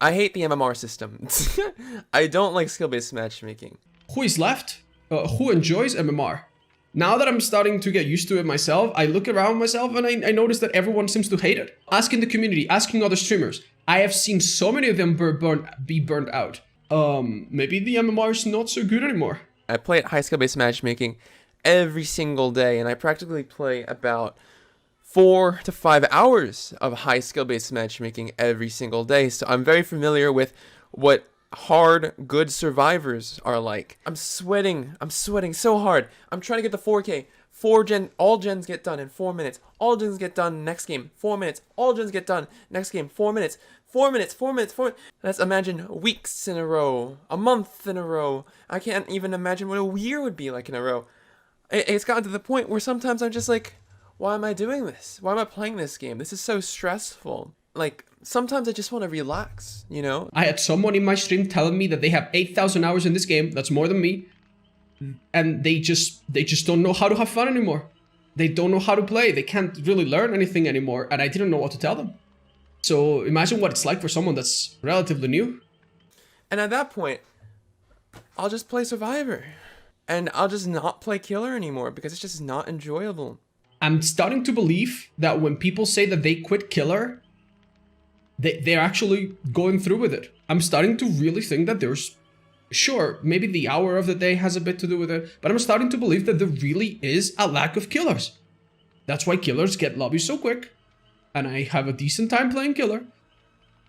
I hate the MMR system. I don't like skill-based matchmaking. Who is left? Who enjoys MMR? Now that I'm starting to get used to it myself, I look around myself and I notice that everyone seems to hate it. Asking the community, asking other streamers, I have seen so many of them be burnt out. Maybe the MMR is not so good anymore. I play at high skill-based matchmaking every single day, and I practically play about 4 to 5 hours of high skill-based matchmaking every single day. So I'm very familiar with what hard, good survivors are like. I'm sweating so hard. I'm trying to get the 4K. All gens get done in 4 minutes. All gens get done next game, 4 minutes. All gens get done next game, 4 minutes. 4 minutes. Let's imagine weeks in a row, a month in a row. I can't even imagine what a year would be like in a row. It's gotten to the point where sometimes I'm just like, why am I doing this? Why am I playing this game? This is so stressful. Like, sometimes I just want to relax, you know? I had someone in my stream telling me that they have 8,000 hours in this game. That's more than me. And they just don't know how to have fun anymore. They don't know how to play. They can't really learn anything anymore. And I didn't know what to tell them. So imagine what it's like for someone that's relatively new. And at that point, I'll just play Survivor. And I'll just not play Killer anymore because it's just not enjoyable. I'm starting to believe that when people say that they quit Killer, they're actually going through with it. I'm starting to really think that there's... Sure, maybe the hour of the day has a bit to do with it, but I'm starting to believe that there really is a lack of killers. That's why killers get lobbies so quick, and I have a decent time playing Killer.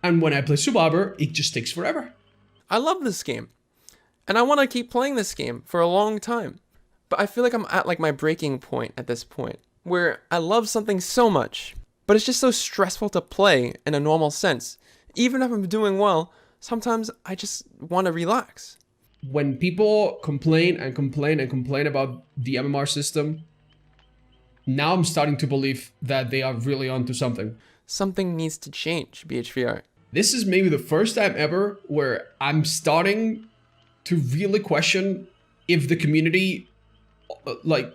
And when I play Survivor, it just takes forever. I love this game, and I want to keep playing this game for a long time. But I feel like I'm at like my breaking point at this point, where I love something so much, but it's just so stressful to play in a normal sense. Even if I'm doing well, sometimes I just want to relax. When people complain about the MMR system, now I'm starting to believe that they are really onto something. Something needs to change, BHVR. This is maybe the first time ever where I'm starting to really question if the community, like,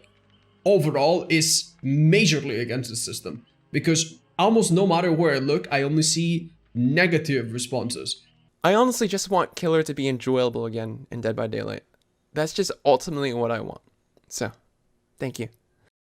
overall is majorly against the system. Because almost no matter where I look, I only see negative responses. I honestly just want Killer to be enjoyable again in Dead by Daylight. That's just ultimately what I want. So, thank you.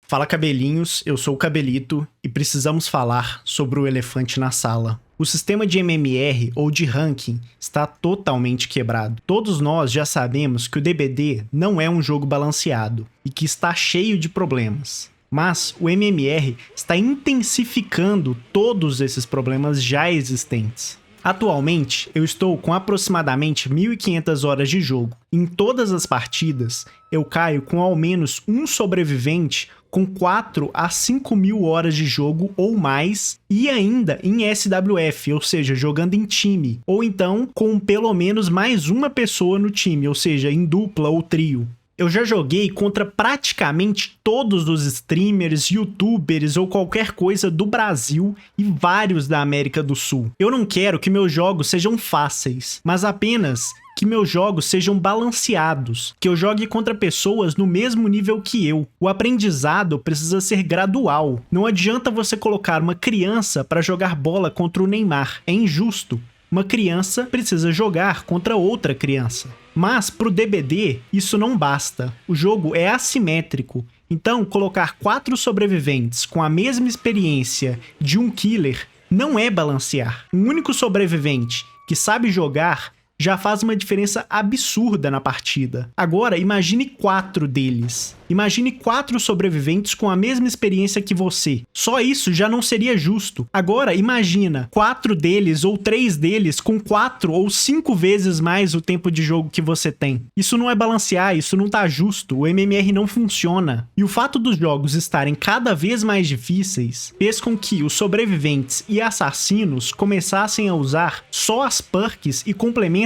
Fala cabelinhos, eu sou o Cabelito e precisamos falar sobre o elefante na sala. O sistema de MMR ou de ranking está totalmente quebrado. Todos nós já sabemos que o DBD não é um jogo balanceado e que está cheio de problemas. Mas o MMR está intensificando todos esses problemas já existentes. Atualmente, eu estou com aproximadamente 1.500 horas de jogo. Em todas as partidas, eu caio com ao menos um sobrevivente com 4 a 5.000 horas de jogo ou mais, e ainda em SWF, ou seja, jogando em time, ou então com pelo menos mais uma pessoa no time, ou seja, em dupla ou trio. Eu já joguei contra praticamente todos os streamers, youtubers ou qualquer coisa do Brasil e vários da América do Sul. Eu não quero que meus jogos sejam fáceis, mas apenas que meus jogos sejam balanceados, que eu jogue contra pessoas no mesmo nível que eu. O aprendizado precisa ser gradual. Não adianta você colocar uma criança para jogar bola contra o Neymar, é injusto. Uma criança precisa jogar contra outra criança. Mas para o DBD, isso não basta. O jogo é assimétrico. Então, colocar 4 sobreviventes com a mesma experiência de um killer não é balancear. Um único sobrevivente que sabe jogar já faz uma diferença absurda na partida. Agora, imagine 4 deles. Imagine 4 sobreviventes com a mesma experiência que você. Só isso já não seria justo. Agora, imagina 4 deles ou 3 deles com 4 ou 5 vezes mais o tempo de jogo que você tem. Isso não é balancear, isso não tá justo. O MMR não funciona. E o fato dos jogos estarem cada vez mais difíceis fez com que os sobreviventes e assassinos começassem a usar só as perks e complementos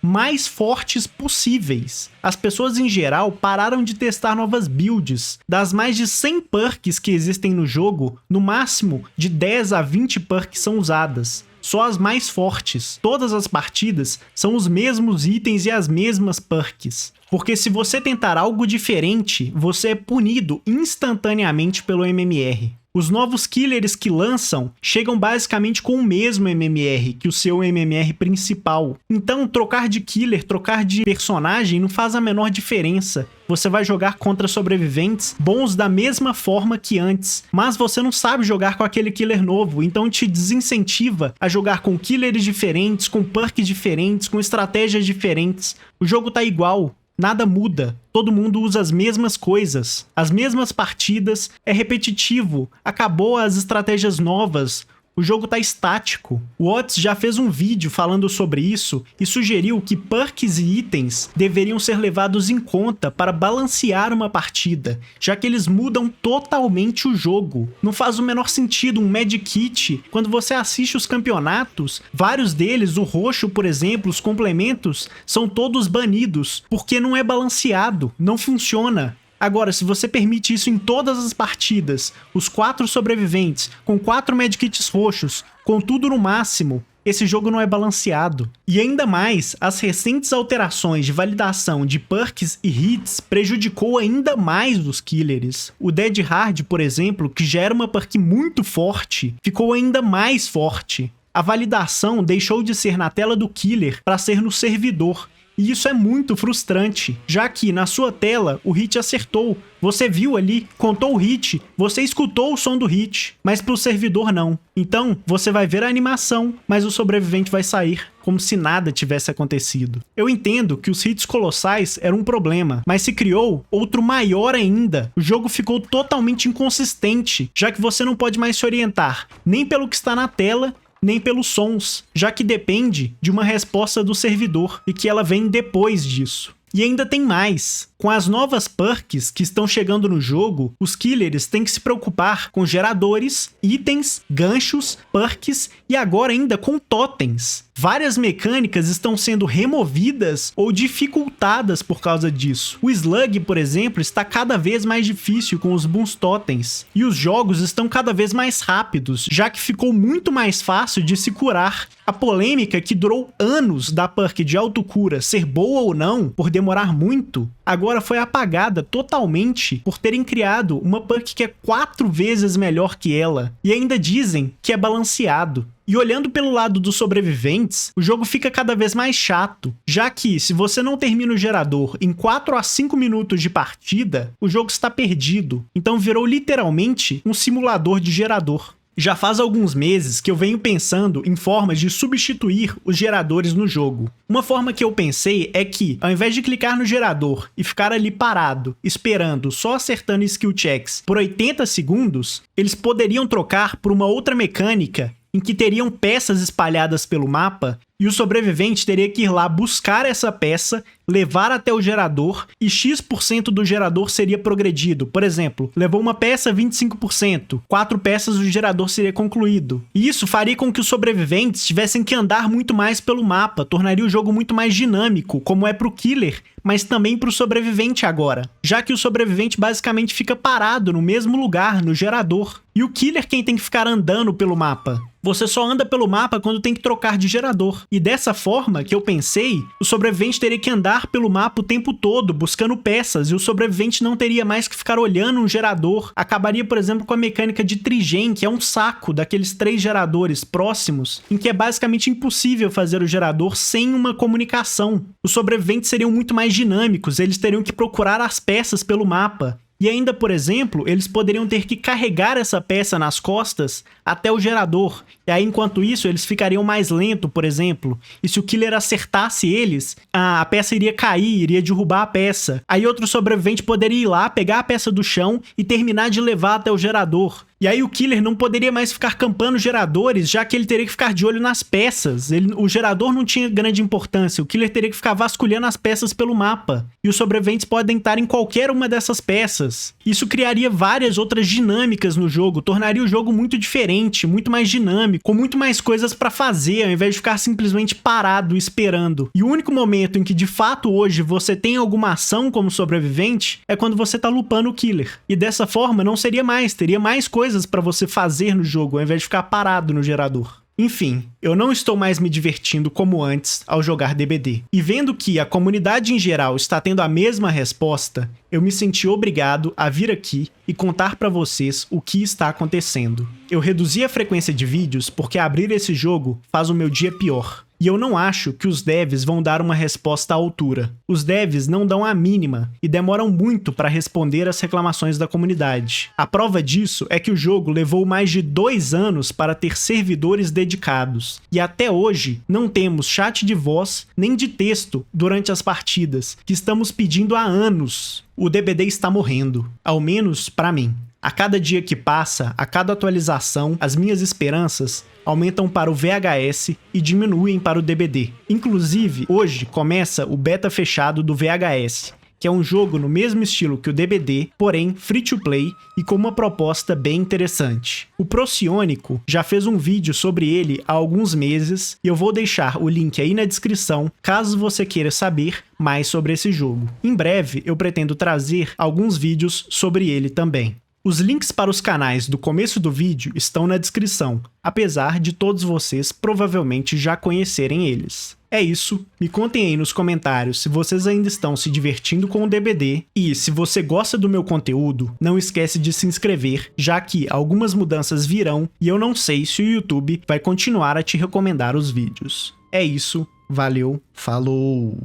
mais fortes possíveis. As pessoas em geral pararam de testar novas builds. Das mais de 100 perks que existem no jogo, no máximo de 10 a 20 perks são usadas. Só as mais fortes. Todas as partidas são os mesmos itens e as mesmas perks. Porque se você tentar algo diferente, você é punido instantaneamente pelo MMR. Os novos killers que lançam chegam basicamente com o mesmo MMR que o seu MMR principal. Então, trocar de killer, trocar de personagem não faz a menor diferença. Você vai jogar contra sobreviventes bons da mesma forma que antes, mas você não sabe jogar com aquele killer novo, então te desincentiva a jogar com killers diferentes, com perks diferentes, com estratégias diferentes. O jogo tá igual. Nada muda, todo mundo usa as mesmas coisas, as mesmas partidas, é repetitivo, acabou as estratégias novas, o jogo tá estático. O Otis já fez um vídeo falando sobre isso e sugeriu que perks e itens deveriam ser levados em conta para balancear uma partida, já que eles mudam totalmente o jogo. Não faz o menor sentido um medkit. Quando você assiste os campeonatos, vários deles, o roxo, por exemplo, os complementos, são todos banidos, porque não é balanceado, não funciona. Agora, se você permite isso em todas as partidas, os 4 sobreviventes, com 4 medkits roxos, com tudo no máximo, esse jogo não é balanceado. E ainda mais, as recentes alterações de validação de perks e hits prejudicou ainda mais os killers. O Dead Hard, por exemplo, que já era uma perk muito forte, ficou ainda mais forte. A validação deixou de ser na tela do killer para ser no servidor. E isso é muito frustrante, já que na sua tela o hit acertou, você viu ali, contou o hit, você escutou o som do hit, mas para o servidor não. Então você vai ver a animação, mas o sobrevivente vai sair, como se nada tivesse acontecido. Eu entendo que os hits colossais eram um problema, mas se criou outro maior ainda. O jogo ficou totalmente inconsistente, já que você não pode mais se orientar nem pelo que está na tela, nem pelos sons, já que depende de uma resposta do servidor e que ela vem depois disso. E ainda tem mais. Com as novas perks que estão chegando no jogo, os killers têm que se preocupar com geradores, itens, ganchos, perks e agora ainda com totens. Várias mecânicas estão sendo removidas ou dificultadas por causa disso. O Slug, por exemplo, está cada vez mais difícil com os bons totens. E os jogos estão cada vez mais rápidos, já que ficou muito mais fácil de se curar. A polêmica que durou anos da perk de autocura ser boa ou não, por demorar muito, agora foi apagada totalmente por terem criado uma perk que é 4 vezes melhor que ela. E ainda dizem que é balanceado. E olhando pelo lado dos sobreviventes, o jogo fica cada vez mais chato, já que se você não termina o gerador em 4 a 5 minutos de partida, o jogo está perdido. Então virou literalmente um simulador de gerador. Já faz alguns meses que eu venho pensando em formas de substituir os geradores no jogo. Uma forma que eu pensei é que, ao invés de clicar no gerador e ficar ali parado, esperando, só acertando skill checks por 80 segundos, eles poderiam trocar por uma outra mecânica em que teriam peças espalhadas pelo mapa e o sobrevivente teria que ir lá buscar essa peça, levar até o gerador e X% do gerador seria progredido. Por exemplo, levou uma peça 25%, 4 peças o gerador seria concluído. E isso faria com que os sobreviventes tivessem que andar muito mais pelo mapa, tornaria o jogo muito mais dinâmico, como é pro killer, mas também pro sobrevivente agora, já que o sobrevivente basicamente fica parado no mesmo lugar, no gerador. E o killer quem tem que ficar andando pelo mapa. Você só anda pelo mapa quando tem que trocar de gerador. E dessa forma que eu pensei, o sobrevivente teria que andar pelo mapa o tempo todo, buscando peças, e o sobrevivente não teria mais que ficar olhando um gerador. Acabaria, por exemplo, com a mecânica de trigen, que é um saco daqueles 3 geradores próximos, em que é basicamente impossível fazer o gerador sem uma comunicação. Os sobreviventes seriam muito mais dinâmicos, eles teriam que procurar as peças pelo mapa. E ainda, por exemplo, eles poderiam ter que carregar essa peça nas costas até o gerador. E aí, enquanto isso, eles ficariam mais lentos, por exemplo. E se o killer acertasse eles, a peça iria cair, iria derrubar a peça. Aí outro sobrevivente poderia ir lá, pegar a peça do chão e terminar de levar até o gerador. E aí o killer não poderia mais ficar campando geradores, já que ele teria que ficar de olho nas peças. O gerador não tinha grande importância, o killer teria que ficar vasculhando as peças pelo mapa. E os sobreviventes podem estar em qualquer uma dessas peças. Isso criaria várias outras dinâmicas no jogo, tornaria o jogo muito diferente, muito mais dinâmico, com muito mais coisas pra fazer, ao invés de ficar simplesmente parado, esperando. E o único momento em que de fato hoje você tem alguma ação como sobrevivente é quando você tá lupando o killer. E dessa forma não seria mais, teria mais coisas pra você fazer no jogo, ao invés de ficar parado no gerador. Enfim, eu não estou mais me divertindo como antes ao jogar DBD. E vendo que a comunidade em geral está tendo a mesma resposta, eu me senti obrigado a vir aqui e contar pra vocês o que está acontecendo. Eu reduzi a frequência de vídeos porque abrir esse jogo faz o meu dia pior. E eu não acho que os devs vão dar uma resposta à altura. Os devs não dão a mínima e demoram muito para responder às reclamações da comunidade. A prova disso é que o jogo levou mais de 2 anos para ter servidores dedicados. E até hoje não temos chat de voz nem de texto durante as partidas, que estamos pedindo há anos. O DBD está morrendo, ao menos para mim. A cada dia que passa, a cada atualização, as minhas esperanças aumentam para o VHS e diminuem para o DBD. Inclusive, hoje começa o beta fechado do VHS, que é um jogo no mesmo estilo que o DBD, porém free to play e com uma proposta bem interessante. O Procionico já fez um vídeo sobre ele há alguns meses e eu vou deixar o link aí na descrição caso você queira saber mais sobre esse jogo. Em breve eu pretendo trazer alguns vídeos sobre ele também. Os links para os canais do começo do vídeo estão na descrição, apesar de todos vocês provavelmente já conhecerem eles. É isso, me contem aí nos comentários se vocês ainda estão se divertindo com o DBD e se você gosta do meu conteúdo, não esquece de se inscrever, já que algumas mudanças virão e eu não sei se o YouTube vai continuar a te recomendar os vídeos. É isso, valeu, falou!